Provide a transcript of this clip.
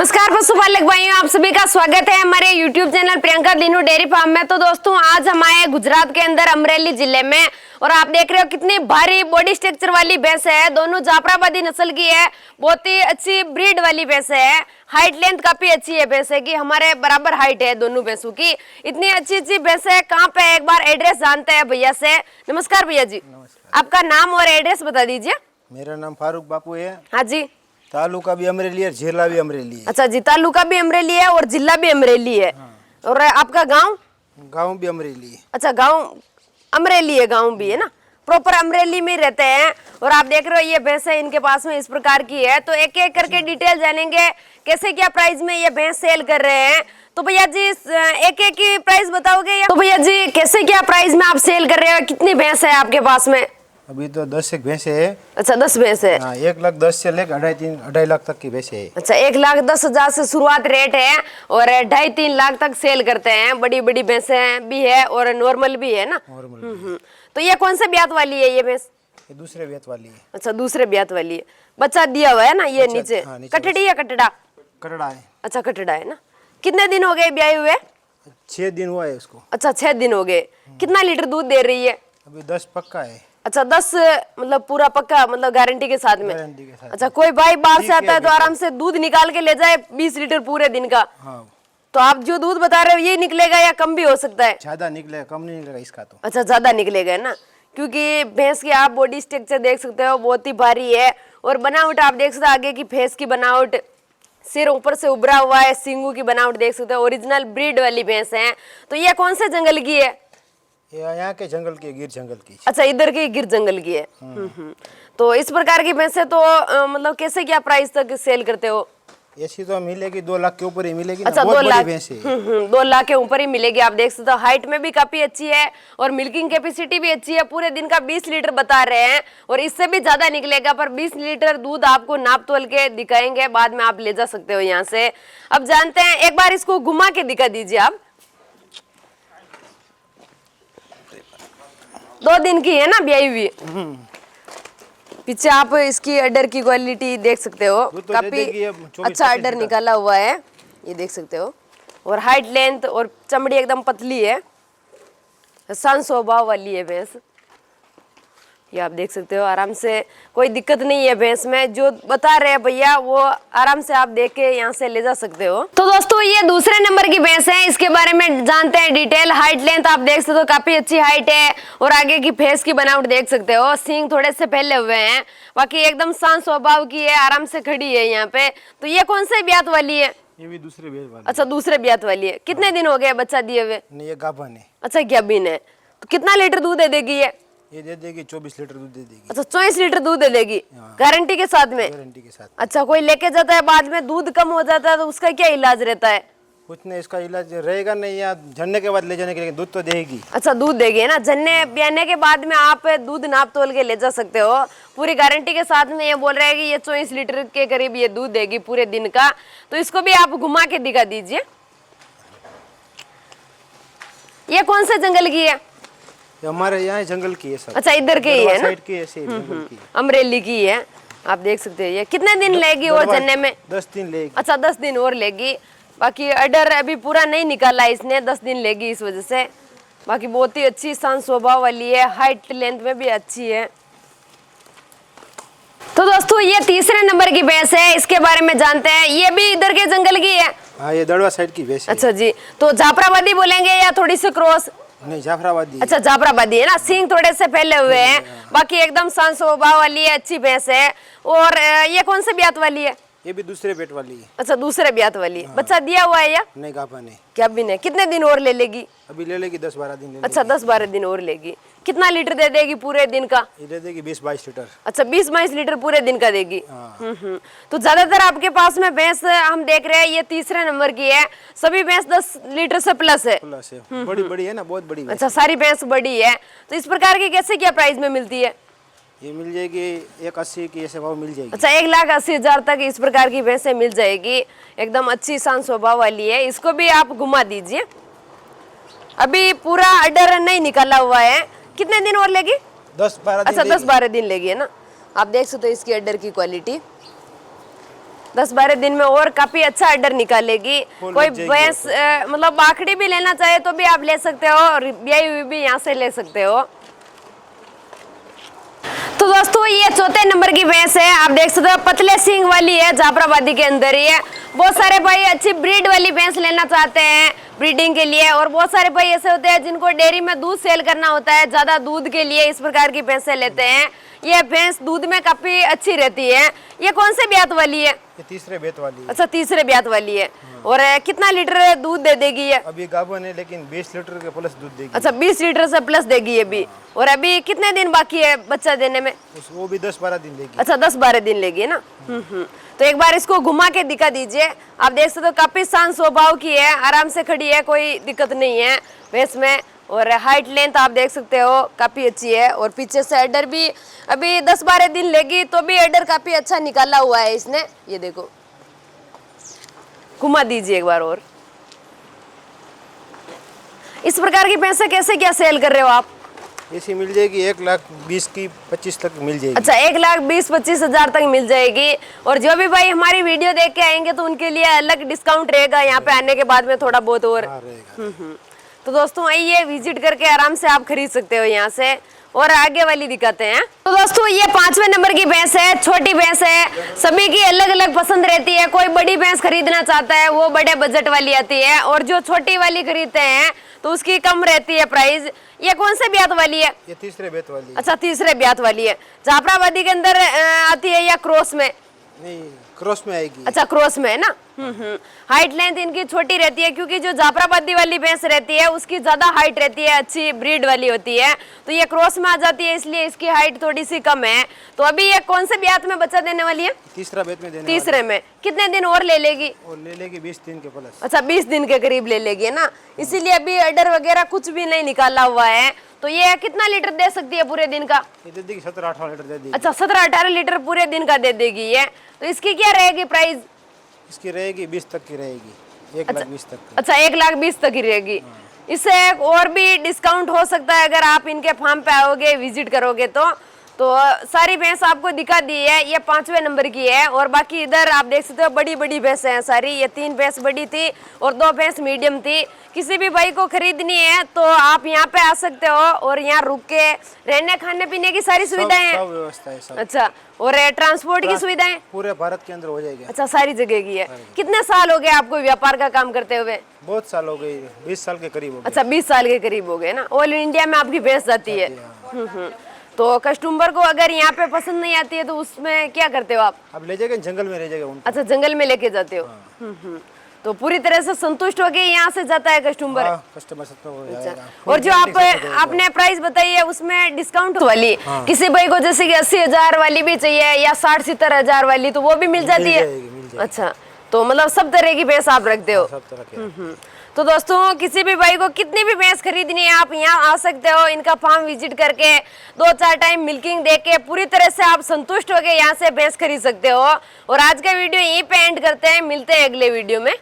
नमस्कार पशुपालक भाइयों, आप सभी का स्वागत है हमारे YouTube channel Priyanka Dinu dairy farm में। तो दोस्तों आज हम आए गुजरात के अंदर अमरेली जिले में और आप देख रहे हो कितनी भारी बॉडी स्ट्रक्चर वाली भैंस है। दोनों जाफराबादी नस्ल की है, बहुत ही अच्छी ब्रीड वाली भैंस है। हाइट लेंथ काफी अच्छी है भैंस की, हमारे बराबर हाइट है दोनों भैंसों की। इतनी अच्छी अच्छी भैंस है। कहाँ पे एक बार एड्रेस जानते हैं भैया से। नमस्कार भैया जी। नमस्कार। आपका नाम और एड्रेस बता दीजिए। मेरा नाम फारूक बापू है। हाँ जी। तालुका भी अमरेली है, जिला भी अमरेली है। अच्छा जी, तालुका भी अमरेली है और जिला भी अमरेली है। और आपका गांव? गांव भी अमरेली है। अच्छा, गांव अमरेली है, गांव भी है ना, प्रॉपर अमरेली में रहते हैं। और आप देख रहे हो ये भैंस है इनके पास में इस प्रकार की है। तो एक एक करके डिटेल जानेंगे कैसे क्या प्राइस में ये भैंस सेल कर रहे हैं। तो भैया जी एक एक की प्राइस बताओगे? तो भैया जी कैसे क्या प्राइस में आप सेल कर रहे हो? कितनी भैंस है आपके पास में? अभी तो 10 एक भैंसे है। अच्छा 10 भैंस है। हाँ, 1,10,000 से लेकर 2.5 लाख तक की भैंसे है। अच्छा 1,10,000 से शुरुआत रेट है और 2.5-3 लाख तक सेल करते हैं। बड़ी बड़ी भैंसें भी है और नॉर्मल भी है ना। तो ये कौन से ब्यात वाली है ये भैंस? ये दूसरे ब्यात वाली है। अच्छा दूसरे ब्यात वाली है। बच्चा दिया हुआ है ना ये नीचे? हाँ, नीचे कटड़ी या कटड़ा? कटड़ा है। अच्छा कटड़ा है ना। कितने दिन हो गए ब्याए हुए? 6 दिन हुआ है उसको। अच्छा 6 दिन हो गए। कितना लीटर दूध दे रही है? अभी 10 पक्का है। अच्छा 10 मतलब पूरा पक्का, मतलब गारंटी के साथ में? गारंटी के साथ। अच्छा कोई भाई बाहर से आता है तो आराम से दूध निकाल के ले जाए 20 लीटर पूरे दिन का। हाँ। तो आप जो दूध बता रहे हो ये निकलेगा या कम भी हो सकता है? ज्यादा निकलेगा, कम नहीं निकलेगा इसका तो। अच्छा ज्यादा निकलेगा ना, क्योंकि भैंस की आप बॉडी स्ट्रक्चर देख सकते हो बहुत ही भारी है। और बनावट आप देख सकते हो, आगे की भैंस की बनावट, सिर ऊपर से उभरा हुआ है, सींगों की बनावट देख सकते हो। ओरिजिनल ब्रीड वाली भैंस है। तो ये कौन से जंगल की है? ये यहाँ के जंगल की, गिर जंगल की। अच्छा इधर की गिर जंगल की है। तो इस प्रकार की भैंसे तो मतलब कैसे क्या प्राइस तक सेल करते हो? ऐसी तो मिलेगी 2 लाख के ऊपर ही मिलेगी। अच्छा 2 बहुत लाख। बड़ी भैंस है। 2 लाख के ऊपर ही मिलेगी। आप देख सकते हो हाइट में भी काफी अच्छी है और मिल्किंग कैपेसिटी भी अच्छी है। पूरे दिन का 20 लीटर बता रहे हैं और इससे भी ज्यादा निकलेगा, पर 20 लीटर दूध आपको नाप तोल के दिखाएंगे, बाद में आप ले जा सकते हो यहाँ से। अब जानते हैं, एक बार इसको घुमा के दिखा दीजिए आप। 2 दिन की है ना ब्याई हुई। पीछे आप इसकी अडर की क्वालिटी देख सकते हो, तो काफी अच्छा अडर निकाला हुआ है, ये देख सकते हो। और हाइट लेंथ और चमड़ी एकदम पतली है, शांत स्वभाव वाली है भैंस। ये आप देख सकते हो, आराम से कोई दिक्कत नहीं है भैंस में। जो बता रहे हैं भैया वो आराम से आप देख के यहाँ से ले जा सकते हो। तो दोस्तों ये दूसरे नंबर की भैंस है, इसके बारे में जानते हैं डिटेल। हाइट लेंथ आप देख सकते हो, काफी अच्छी हाइट है और आगे की भैंस की बनावट देख सकते हो। सींग थोड़े से फैले हुए हैं, बाकी एकदम शांत स्वभाव की है, आराम से खड़ी है यहाँ पे। तो ये कौन से ब्यात वाली है? ये भी दूसरे ब्यात वाली। अच्छा दूसरे ब्यात वाली है। कितने दिन हो गए बच्चा दिए हुए? नहीं, ये गाभन है। अच्छा गाभिन है। तो कितना लीटर दूध दे देगी ये दे देगी 24 लीटर दूध दे देगी। अच्छा 24 लीटर दूध दे देगी गारंटी के साथ में? गारंटी के साथ। अच्छा कोई लेके जाता है बाद में दूध कम हो जाता है तो उसका क्या इलाज रहता है? कुछ नहीं, इसका इलाज रहेगा नहीं, या झड़ने के बाद ले जाने के लिए दूध तो देगी। अच्छा दूध देगी है ना। झन्ने ब्याने के बाद में आप दूध नाप तोल के ले जा सकते हो, पूरी गारंटी के साथ में। ये बोल रहे हैं कि ये 24 लीटर के करीब ये दूध देगी पूरे दिन का। तो इसको भी आप घुमा के दिखा दीजिए। ये कौन से जंगल की है? हमारे यहाँ जंगल की है सब। अच्छा इधर की ही है ना, साइड की ऐसे जंगल की। अमरेली की है। आप देख सकते हैं। ये कितने दिन लेगी और जन्ने में? 10 दिन लेगी। अच्छा 10 दिन और लेगी। बाकी अडर अभी पूरा नहीं निकाला इसने, 10 दिन लेगी इस वजह से। बाकी बहुत ही अच्छी शांत स्वभाव वाली है, हाइट लेंथ में भी अच्छी है। तो दोस्तों ये तीसरे नंबर की भैंस है, इसके बारे में जानते हैं। ये भी इधर के जंगल की है? हाँ, ये दड़वा साइड की भैंस है। अच्छा जी। तो जाफराबादी बोलेंगे या थोड़ी सी क्रॉस? नहीं, जाफराबादी। अच्छा जाफराबादी है ना। सींग थोड़े से फैले हुए हैं, बाकी एकदम शांत स्वभाव वाली है, अच्छी भैंस है। और ये कौन से ब्यात वाली है? ये भी दूसरे पेट वाली है। अच्छा दूसरे ब्यात वाली है। बच्चा दिया हुआ है या नहीं? गाभन है। क्या भी नहीं। कितने दिन और ले लेगी? अभी ले लेगी 10-12 दिन ले अच्छा 10-12 दिन और लेगी। कितना लीटर दे देगी पूरे दिन का? ये दे देगी 20-22 लीटर। अच्छा 20-22 लीटर पूरे दिन का देगी। हाँ। तो ज्यादातर आपके पास में भैंस हम देख रहे हैं ये तीसरे नंबर की है, सभी भैंस 10 लीटर से प्लस है। प्लस है। बड़ी बड़ी है ना, बहुत बड़ी भैंस। अच्छा सारी भैंस बड़ी है। तो इस प्रकार की कैसे क्या प्राइस में मिलती है? ये मिल जाएगी 1,80 की ऐसे भाव मिल जाएगी। अच्छा 1,80,000 तक इस प्रकार की भैंसें मिल जाएगी। एकदम अच्छी शांत स्वभाव वाली है। इसको भी आप घुमा दीजिए। अभी पूरा अडर नहीं निकाला हुआ है। कितने दिन और लेगी? 10-12 दिन। अच्छा 10-12 दिन लेगी है ना। आप देख सकते हो इसकी अडर की क्वालिटी। 10-12 दिन में और काफी अच्छा ऑर्डर निकालेगी। फुल कोई लग जाएगी भैंस मतलब आखड़ी भी लेना चाहे तो भी आप ले सकते हो और ब्याई हुई भी यहाँ से ले सकते हो। तो दोस्तों ये चौथे नंबर की भैंस है, आप देख सकते हो पतले सींग वाली है, जाफराबादी के अंदर ही है। बहुत सारे भाई अच्छी ब्रीड वाली भैंस लेना चाहते हैं ब्रीडिंग के लिए, और बहुत सारे भाई ऐसे होते हैं जिनको डेयरी में दूध सेल करना होता है, ज्यादा दूध के लिए इस प्रकार की भैंसें लेते हैं। ये भैंस दूध में काफी अच्छी रहती है। ये कौन से ब्यात वाली है? ये तीसरे बेत वाली है। अच्छा, तीसरे ब्यात वाली है। और कितना लीटर दूध दे देगी ये? अभी गाभन है लेकिन 20 लीटर के प्लस दूध देगी। अच्छा, 20 लीटर से प्लस देगी ये भी। और अभी कितने दिन बाकी है बच्चा देने में? वो भी 10-12 दिन देगी। अच्छा, 10-12 दिन लेगी ना। तो एक बार इसको घुमा के दिखा दीजिए। आप देख सकते हो काफी शांत स्वभाव की है, आराम से खड़ी है, कोई दिक्कत नहीं है भैंस में। और हाइट लेंथ आप देख सकते हो काफी अच्छी है। और पीछे से एडर भी अभी 10-12 दिन लेगी तो भी एडर काफी अच्छा निकाला हुआ है इसने। ये देखो, घुमा दीजिए एक बार। और इस प्रकार की भैंसें कैसे क्या सेल कर रहे हो आप? ऐसी मिल जाएगी 1,20,000 की 25 तक मिल जाएगी। अच्छा, 1,20,25 हजार तक मिल जाएगी। और जो भी भाई हमारी वीडियो देख के आएंगे तो उनके लिए अलग डिस्काउंट रहेगा यहाँ पे आने के बाद में थोड़ा बहुत और। हाँ, रहेगा। तो दोस्तों आइए, विजिट करके आराम से आप खरीद सकते हो यहाँ से। और आगे वाली दिखाते हैं। तो दोस्तों ये 5वें नंबर की भैंस है, छोटी भैंस है। सभी की अलग अलग पसंद रहती है। कोई बड़ी भैंस खरीदना चाहता है वो बड़े बजट वाली आती है, और जो छोटी वाली खरीदते हैं तो उसकी कम रहती है प्राइस। ये कौन से ब्यात वाली है? ये तीसरे बेत वाली है। अच्छा, तीसरे ब्यात वाली है। जाफराबादी के अंदर आती है या क्रॉस में? नहीं, क्रॉस में आएगी। अच्छा, क्रॉस में है ना। हाइट लेंथ इनकी छोटी रहती है, क्योंकि जो जाफराबादी वाली भैंस रहती है उसकी ज्यादा हाइट रहती है, अच्छी ब्रीड वाली होती है। तो ये क्रॉस में आ जाती है, इसलिए इसकी हाइट थोड़ी सी कम है। तो अभी ये कौन से ब्यात में बच्चा देने वाली है? तीसरा बेत में देने तीसरे में। कितने दिन और ले लेगी? और ले लेगी 20 दिन के प्लस। अच्छा, 20 दिन के करीब ले लेगी ना, इसीलिए अभी ऑर्डर वगैरह कुछ भी नहीं निकाला हुआ है। तो ये कितना लीटर दे सकती है पूरे दिन का? ये दे देगी 17-18 लीटर दे देगी। अच्छा, 17-18 लीटर पूरे दिन का दे देगी ये। तो इसकी क्या रहेगी प्राइस? इसकी रहेगी 20 तक की रहेगी, 1,20,000 तक की। अच्छा, 1,20,000 तक ही रहेगी। इससे और भी डिस्काउंट हो सकता है अगर आप इनके फार्म पे आओगे, विजिट करोगे तो सारी भैंस आपको दिखा दी है। ये 5वें नंबर की है। और बाकी इधर आप देख सकते हो बड़ी बड़ी भैंसें हैं सारी। ये 3 भैंस बड़ी थी और 2 भैंस मीडियम थी। किसी भी भाई को खरीदनी है तो आप यहाँ पे आ सकते हो, और यहाँ रुक के रहने खाने पीने की सारी सुविधाएं हैं। सब व्यवस्था है सब। अच्छा, और ट्रांसपोर्ट की सुविधाएं पूरे भारत के अंदर हो जाएगी। अच्छा, सारी जगह की है। कितने साल हो गए आपको व्यापार का काम करते हुए? बहुत साल हो गए, 20 साल के करीब हो गए। अच्छा, 20 साल के करीब हो गए ना। ऑल इंडिया में आपकी भैंस जाती है। तो कस्टमर को अगर यहाँ पे पसंद नहीं आती है तो उसमें क्या करते हो आप? अब ले जाएंगे जंगल में, ले जाएगा उनको। अच्छा, जंगल में लेके जाते हो। तो पूरी तरह से संतुष्ट होके यहाँ से जाता है कस्टमर? कस्टमर सब हो अच्छा। जाएगा। और जो आपने प्राइस बताई है उसमें डिस्काउंट वाली किसी भाई को जैसे कि 80,000 वाली भी चाहिए या 60-70 हजार वाली तो वो भी मिल जाती है? अच्छा, तो मतलब सब तरह की भैंस आप रखते हो? सब तरह के। तो दोस्तों किसी भी भाई को कितनी भी भैंस खरीदनी है आप यहाँ आ सकते हो, इनका फार्म विजिट करके 2-4 टाइम मिल्किंग देके पूरी तरह से आप संतुष्ट होके यहाँ से भैंस खरीद सकते हो। और आज का वीडियो यहीं पे एंड करते हैं, मिलते हैं अगले वीडियो में।